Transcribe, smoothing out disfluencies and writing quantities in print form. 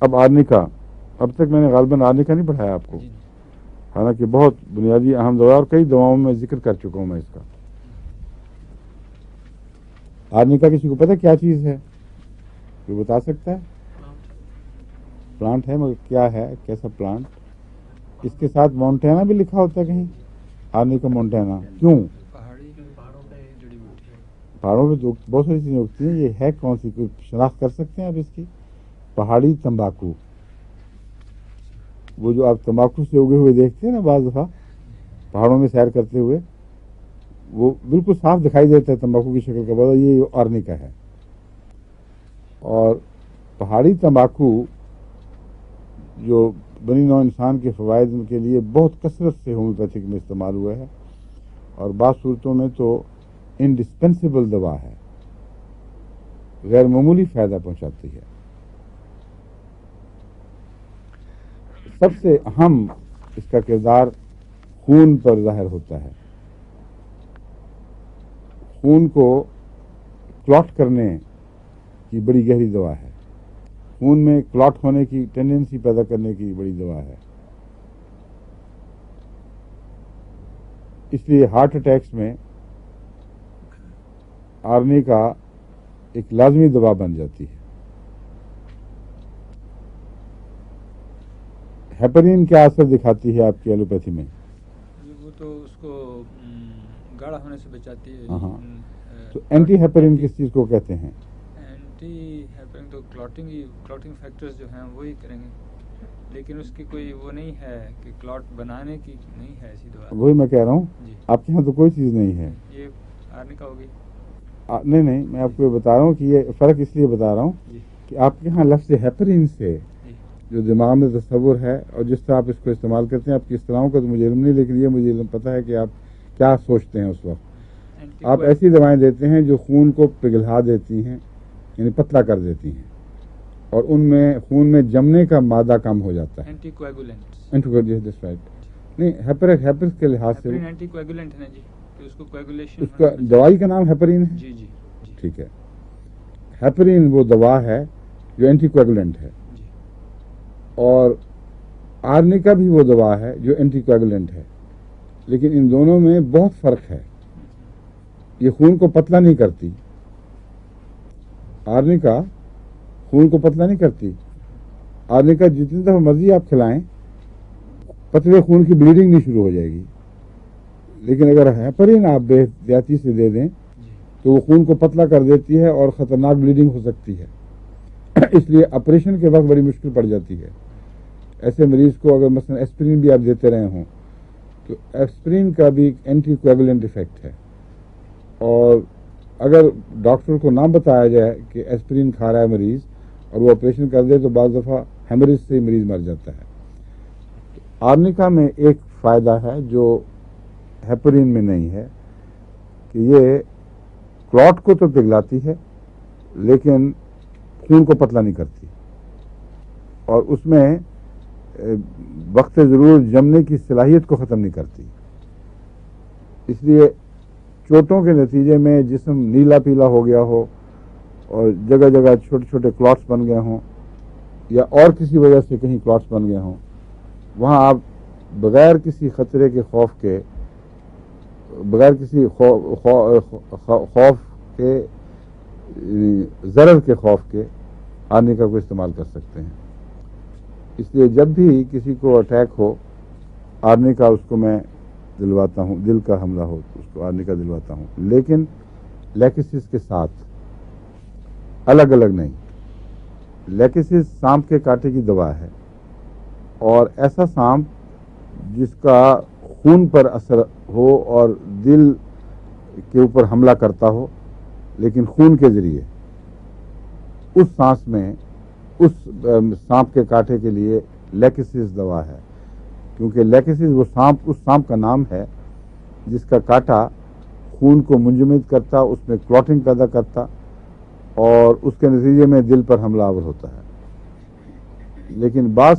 اب آرنیکا، اب تک میں نے غالباً آرنیکا نہیں پڑھایا آپ کو، حالانکہ بہت بنیادی اہم دوا اور کئی دواؤں میں ذکر کر چکا ہوں میں اس کا۔ آرنیکا کسی کو پتہ کیا چیز ہے؟ کوئی بتا سکتا ہے؟ پلانٹ ہے، مگر کیا ہے، کیسا پلانٹ؟ اس کے ساتھ مونٹینا بھی لکھا ہوتا ہے کہیں، آرنیکا مونٹینا، کیوں؟ پہاڑوں پہ تو بہت ساری چیزیں اگتی ہیں، یہ ہے کون سی، کوئی شناخت کر سکتے ہیں آپ اس کی؟ پہاڑی تمباکو، وہ جو آپ تمباکو سے اگے ہوئے دیکھتے ہیں نا بعض دفعہ پہاڑوں میں سیر کرتے ہوئے، وہ بالکل صاف دکھائی دیتا ہے تمباکو کی شکل کا، بتا یہ آرنیکا ہے۔ اور پہاڑی تمباکو جو بنی نوع انسان کے فوائد کے لیے بہت کثرت سے ہومیوپیتھک میں استعمال ہوا ہے، اور بعض صورتوں میں تو انڈسپینسیبل دوا ہے، غیر معمولی فائدہ پہنچاتی ہے۔ سب سے اہم اس کا کردار خون پر ظاہر ہوتا ہے۔ خون کو کلاٹ کرنے کی بڑی گہری دوا ہے، خون میں کلاٹ ہونے کی ٹینڈنسی پیدا کرنے کی بڑی دوا ہے۔ اس لیے ہارٹ اٹیکس میں آرنیکا ایک لازمی دوا بن جاتی ہے۔ ہیپرین کیا اثر دکھاتی ہے آپ کی ایلوپیتھی میں؟ وہ تو اس کو گاڑھا ہونے سے بچاتی ہے۔ ہاں، تو اینٹی ہیپرین کس چیز کو کہتے ہیں؟ اینٹی ہیپرین تو کلاٹنگ فیکٹرز جو ہیں وہی کریں گے، لیکن اس کی کوئی وہ نہیں ہے کہ کلاٹ بنانے کی نہیں ہے ایسی دوا۔ وہی میں کہہ رہا ہوں، جی آپ کے یہاں تو کوئی چیز نہیں ہے۔ یہ آرنیکا ہوگی۔ نہیں، میں آپ کو یہ بتا رہا ہوں کہ یہ فرق اس لیے بتا رہا ہوں کہ آپ کے یہاں لفظ ہیپرین سے جو دماغ میں تصور ہے اور جس طرح آپ اس کو استعمال کرتے ہیں، آپ کی اصطلاحوں کا تو مجھے علم نہیں، لیکن یہ مجھے علم پتہ ہے کہ آپ کیا سوچتے ہیں اس وقت۔ آپ ایسی دوائیں دیتے ہیں جو خون کو پگھلا دیتی ہیں، یعنی پتلا کر دیتی ہیں، اور ان میں خون میں جمنے کا مادہ کم ہو جاتا ہے۔ اینٹی کویگولنٹ نہیں، ہیپرس کے لحاظ سے اینٹی کویگولنٹ ہے نا جی، کہ اس کو کویگولیشن، اس کا دوائی کا نام ہیپرین ہے۔ جی جی ٹھیک ہے، ہیپرین وہ دوا ہے جو اینٹی کویگولنٹ ہے، اور آرنیکا بھی وہ دوا ہے جو اینٹی کویگولنٹ ہے، لیکن ان دونوں میں بہت فرق ہے۔ یہ خون کو پتلا نہیں کرتی، آرنیکا خون کو پتلا نہیں کرتی۔ آرنیکا جتنی دفعہ مرضی آپ کھلائیں، پتلے خون کی بلیڈنگ نہیں شروع ہو جائے گی، لیکن اگر ہیپرین آپ بے احتیاطی سے دے دیں تو وہ خون کو پتلا کر دیتی ہے اور خطرناک بلیڈنگ ہو سکتی ہے۔ اس لیے آپریشن کے وقت بڑی مشکل پڑ جاتی ہے۔ ایسے مریض کو اگر مثلا ایسپرین بھی آپ دیتے رہے ہوں تو ایسپرین کا بھی ایک اینٹی کویگولنٹ ایفیکٹ ہے، اور اگر ڈاکٹر کو نہ بتایا جائے کہ ایسپرین کھا رہا ہے مریض اور وہ آپریشن کر دے تو بعض دفعہ ہیمریج سے مریض مر جاتا ہے۔ آرنیکا میں ایک فائدہ ہے جو ہیپرین میں نہیں ہے، کہ یہ کلاٹ کو تو پگھلاتی ہے لیکن خون کو پتلا نہیں کرتی، اور اس میں وقت ضرور جمنے کی صلاحیت کو ختم نہیں کرتی۔ اس لیے چوٹوں کے نتیجے میں جسم نیلا پیلا ہو گیا ہو اور جگہ جگہ چھوٹے چھوٹے کلاٹس بن گئے ہوں، یا اور کسی وجہ سے کہیں کلاٹس بن گئے ہوں، وہاں آپ بغیر کسی خطرے کے خوف کے، بغیر کسی خوف کے، ضرر کے خوف کے آرنیکا کو استعمال کر سکتے ہیں۔ اس لیے جب بھی کسی کو اٹیک ہو، آرنیکا اس کو میں دلواتا ہوں، دل کا حملہ ہو تو اس کو آرنیکا دلواتا ہوں، لیکن لیکسس کے ساتھ، الگ الگ نہیں۔ لیکسس سانپ کے کانٹے کی دوا ہے، اور ایسا سانپ جس کا خون پر اثر ہو اور دل کے اوپر حملہ کرتا ہو لیکن خون کے ذریعے، اس سانس میں اس سانپ کے کانٹے کے لیے لیکسس دوا ہے، کیونکہ لیکسس وہ سانپ، اس سانپ کا نام ہے جس کا کانٹا خون کو منجمد کرتا، اس میں کلاٹنگ پیدا کرتا، اور اس کے نتیجے میں دل پر حملہ آور ہوتا ہے۔ لیکن بعض